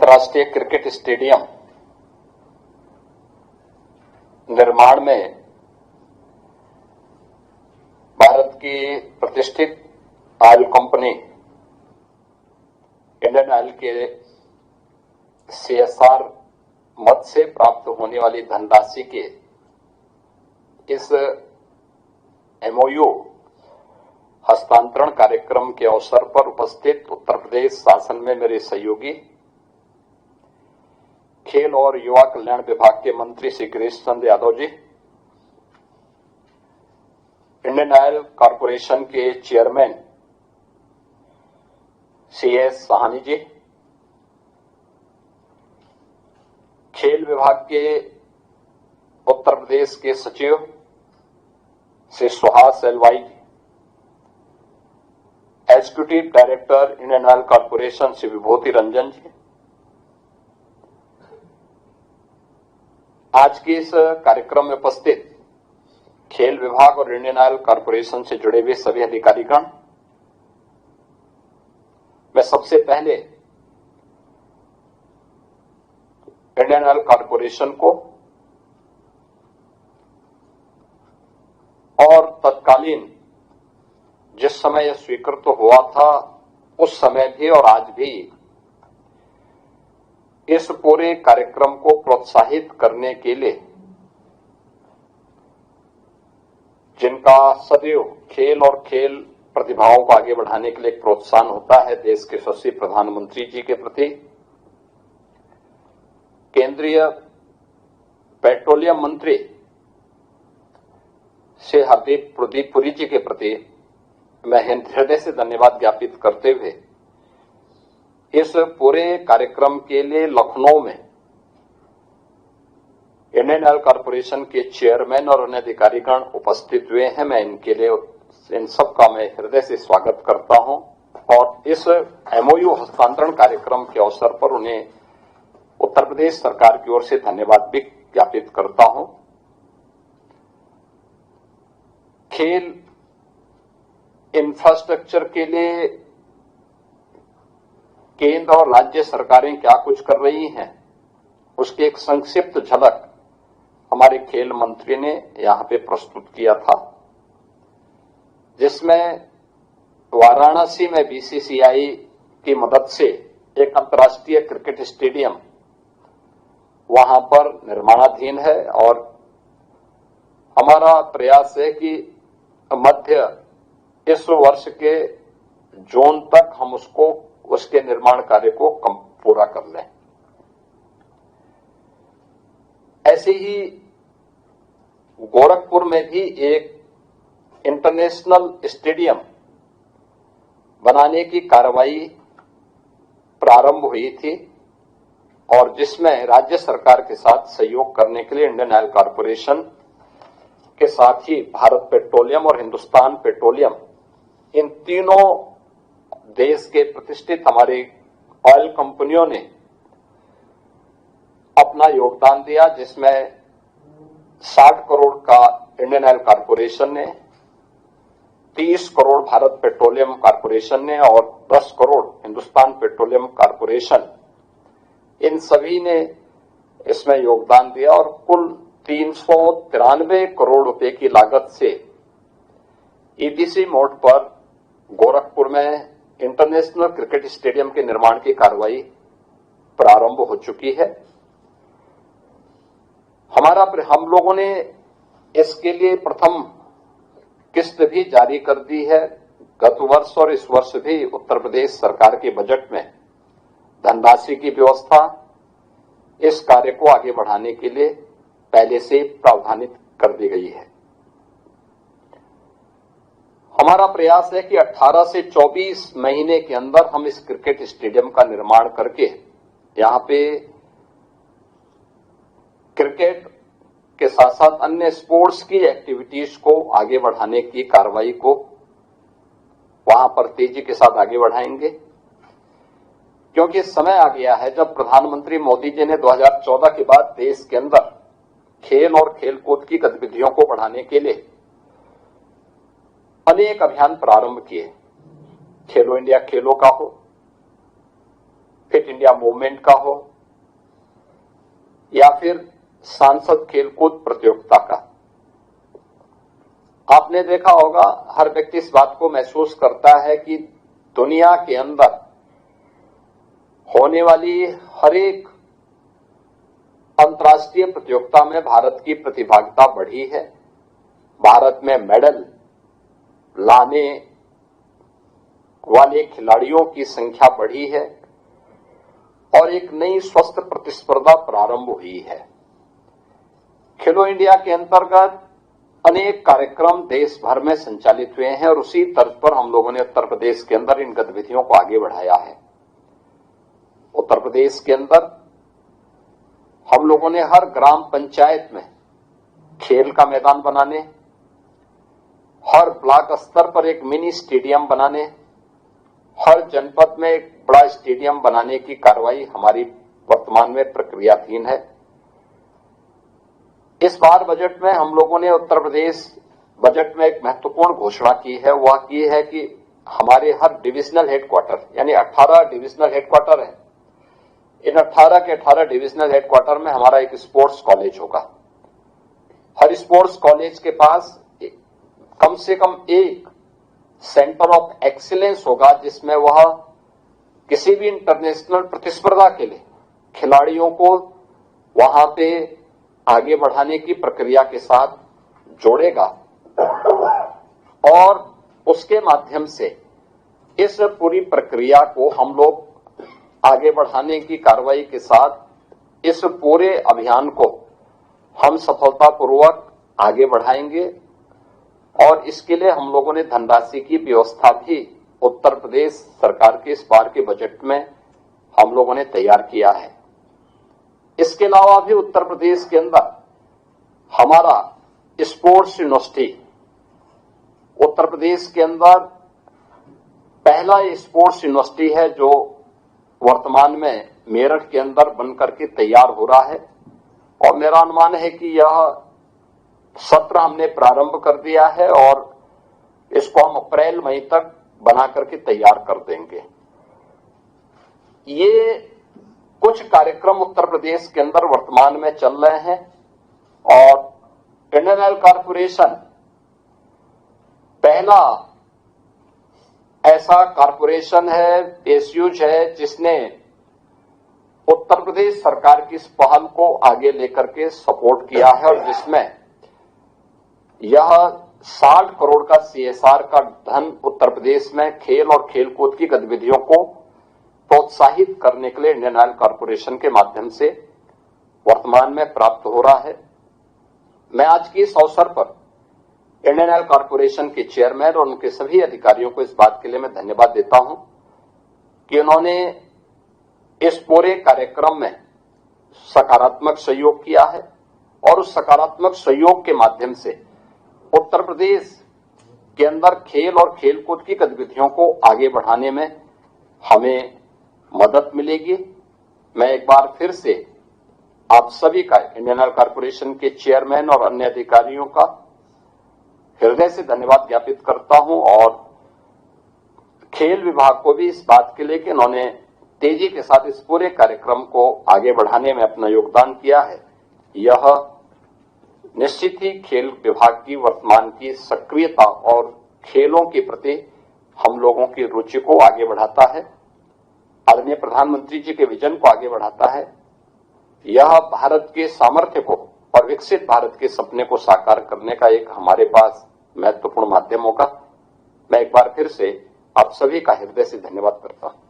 अंतर्राष्ट्रीय cricket stadium निर्माण में भारत की प्रतिष्ठित ऑयल कंपनी इंडियन ऑयल के CSR मद से प्राप्त होने वाली धनराशि के इस MOU हस्तांतरण कार्यक्रम के अवसर पर उपस्थित उत्तर प्रदेश शासन में मेरे सहयोगी खेल और युवा कल्याण विभाग के मंत्री Shri Girish Chandra Yadav ji, Indian oil corporation के चेयरमैन CS साहनी जी, खेल विभाग के उत्तर प्रदेश के सचिव Shri Suhas LY ji, executive director Indian oil corporation Shri Vibhuti Ranjan ji, आज के इस कार्यक्रम में उपस्थित खेल विभाग और इंडियन ऑयल कॉरपोरेशन से जुड़े हुए सभी अधिकारीगण, मैं सबसे पहले इंडियन ऑयल कॉरपोरेशन को और तत्कालीन जिस समय यह स्वीकृत हुआ था उस समय भी और आज भी इस पूरे कार्यक्रम को प्रोत्साहित करने के लिए, जिनका सदैव खेल और खेल प्रतिभाओं को आगे बढ़ाने के लिए एक प्रोत्साहन होता है, देश के यशस्वी प्रधानमंत्री जी के प्रति, केंद्रीय पेट्रोलियम मंत्री श्री हरदीप प्रदीप पुरी जी के प्रति मैं हृदय से धन्यवाद ज्ञापित करते हुए इस पूरे कार्यक्रम के लिए लखनऊ में इंडियन ऑयल कॉरपोरेशन के चेयरमैन और अन्य अधिकारीगण उपस्थित हुए हैं। मैं इनके लिए इन सब का मैं हृदय से स्वागत करता हूं और इस MOU हस्तांतरण कार्यक्रम के अवसर पर उन्हें उत्तर प्रदेश सरकार की ओर से धन्यवाद भी ज्ञापित करता हूं। खेल इंफ्रास्ट्रक्चर के लिए केंद्र और राज्य सरकारें क्या कुछ कर रही हैं, उसकी एक संक्षिप्त झलक हमारे खेल मंत्री ने यहां पे प्रस्तुत किया था, जिसमें वाराणसी में BCCI की मदद से एक अंतर्राष्ट्रीय क्रिकेट स्टेडियम वहां पर निर्माणाधीन है और हमारा प्रयास है कि मध्य इस वर्ष के जून तक हम उसके निर्माण कार्य को पूरा कर लें। ऐसे ही गोरखपुर में भी एक इंटरनेशनल स्टेडियम बनाने की कार्रवाई प्रारंभ हुई थी और जिसमें राज्य सरकार के साथ सहयोग करने के लिए इंडियन ऑयल कॉरपोरेशन के साथ ही भारत पेट्रोलियम और हिंदुस्तान पेट्रोलियम, इन तीनों देश के प्रतिष्ठित हमारे ऑयल कंपनियों ने अपना योगदान दिया, जिसमें 60 करोड़ का इंडियन ऑयल कॉरपोरेशन ने, 30 करोड़ भारत पेट्रोलियम कॉरपोरेशन ने और 10 करोड़ हिंदुस्तान पेट्रोलियम कॉरपोरेशन, इन सभी ने इसमें योगदान दिया और कुल 393 करोड़ रुपए की लागत से EPC मोड पर गोरखपुर में इंटरनेशनल क्रिकेट स्टेडियम के निर्माण की कार्रवाई प्रारंभ हो चुकी है। हम लोगों ने इसके लिए प्रथम किस्त भी जारी कर दी है। गत वर्ष और इस वर्ष भी उत्तर प्रदेश सरकार के बजट में धनराशि की व्यवस्था इस कार्य को आगे बढ़ाने के लिए पहले से प्रावधानित कर दी गई है। हमारा प्रयास है कि 18 से 24 महीने के अंदर हम इस क्रिकेट स्टेडियम का निर्माण करके यहां पे क्रिकेट के साथ साथ अन्य स्पोर्ट्स की एक्टिविटीज को आगे बढ़ाने की कार्रवाई को वहां पर तेजी के साथ आगे बढ़ाएंगे, क्योंकि समय आ गया है जब प्रधानमंत्री मोदी जी ने 2014 के बाद देश के अंदर खेल और खेलकूद की गतिविधियों को बढ़ाने के लिए अनेक अभियान प्रारंभ किए। खेलो इंडिया खेलों का हो, फिट इंडिया मूवमेंट का हो या फिर सांसद खेलकूद प्रतियोगिता का। आपने देखा होगा, हर व्यक्ति इस बात को महसूस करता है कि दुनिया के अंदर होने वाली हर एक अंतर्राष्ट्रीय प्रतियोगिता में भारत की प्रतिभागिता बढ़ी है। भारत में मेडल लाने वाले खिलाड़ियों की संख्या बढ़ी है और एक नई स्वस्थ प्रतिस्पर्धा प्रारंभ हुई है। खेलो इंडिया के अंतर्गत अनेक कार्यक्रम देश भर में संचालित हुए हैं और उसी तर्ज पर हम लोगों ने उत्तर प्रदेश के अंदर इन गतिविधियों को आगे बढ़ाया है। उत्तर प्रदेश के अंदर हम लोगों ने हर ग्राम पंचायत में खेल का मैदान बनाने, हर ब्लॉक स्तर पर एक मिनी स्टेडियम बनाने, हर जनपद में एक बड़ा स्टेडियम बनाने की कार्रवाई हमारी वर्तमान में प्रक्रियाधीन है। इस बार बजट में हम लोगों ने उत्तर प्रदेश बजट में एक महत्वपूर्ण घोषणा की है। वह की है कि हमारे हर डिविजनल हेडक्वार्टर, यानी 18 डिविजनल हेडक्वार्टर है, इन 18 के 18 डिविजनल हेडक्वार्टर में हमारा एक स्पोर्ट्स कॉलेज होगा। हर स्पोर्ट्स कॉलेज के पास कम से कम एक सेंटर ऑफ एक्सीलेंस होगा, जिसमें वह किसी भी इंटरनेशनल प्रतिस्पर्धा के लिए खिलाड़ियों को वहां पे आगे बढ़ाने की प्रक्रिया के साथ जोड़ेगा और उसके माध्यम से इस पूरी प्रक्रिया को हम लोग आगे बढ़ाने की कार्रवाई के साथ इस पूरे अभियान को हम सफलतापूर्वक आगे बढ़ाएंगे और इसके लिए हम लोगों ने धनराशि की व्यवस्था भी उत्तर प्रदेश सरकार के इस बार के बजट में हम लोगों ने तैयार किया है। इसके अलावा भी उत्तर प्रदेश के अंदर हमारा स्पोर्ट्स यूनिवर्सिटी, उत्तर प्रदेश के अंदर पहला स्पोर्ट्स यूनिवर्सिटी है जो वर्तमान में मेरठ के अंदर बनकर के तैयार हो रहा है और मेरा अनुमान है कि यह सत्र हमने प्रारंभ कर दिया है और इसको हम अप्रैल मई तक बना करके तैयार कर देंगे। ये कुछ कार्यक्रम उत्तर प्रदेश के अंदर वर्तमान में चल रहे हैं और इंडियन ऑयल कॉर्पोरेशन पहला ऐसा कॉर्पोरेशन है, एसयूज है, जिसने उत्तर प्रदेश सरकार की इस पहल को आगे लेकर के सपोर्ट किया है और जिसमें यह 60 करोड़ का सीएसआर का धन उत्तर प्रदेश में खेल और खेलकूद की गतिविधियों को प्रोत्साहित करने के लिए इंडियन ऑयल कॉर्पोरेशन के माध्यम से वर्तमान में प्राप्त हो रहा है। मैं आज की इस अवसर पर इंडियन ऑयल कॉर्पोरेशन के चेयरमैन और उनके सभी अधिकारियों को इस बात के लिए मैं धन्यवाद देता हूं कि उन्होंने इस पूरे कार्यक्रम में सकारात्मक सहयोग किया है और उस सकारात्मक सहयोग के माध्यम से उत्तर प्रदेश के अंदर खेल और खेलकूद की गतिविधियों को आगे बढ़ाने में हमें मदद मिलेगी। मैं एक बार फिर से आप सभी का, इंडियन ऑयल कॉर्पोरेशन के चेयरमैन और अन्य अधिकारियों का हृदय से धन्यवाद ज्ञापित करता हूं और खेल विभाग को भी इस बात के लिए कि उन्होंने तेजी के साथ इस पूरे कार्यक्रम को आगे बढ़ाने में अपना योगदान किया है। यह निश्चित ही खेल विभाग की वर्तमान की सक्रियता और खेलों के प्रति हम लोगों की रुचि को आगे बढ़ाता है, आदरणीय प्रधानमंत्री जी के विजन को आगे बढ़ाता है। यह भारत के सामर्थ्य को और विकसित भारत के सपने को साकार करने का एक हमारे पास महत्वपूर्ण माध्यम होगा। मैं एक बार फिर से आप सभी का हृदय से धन्यवाद करता हूं।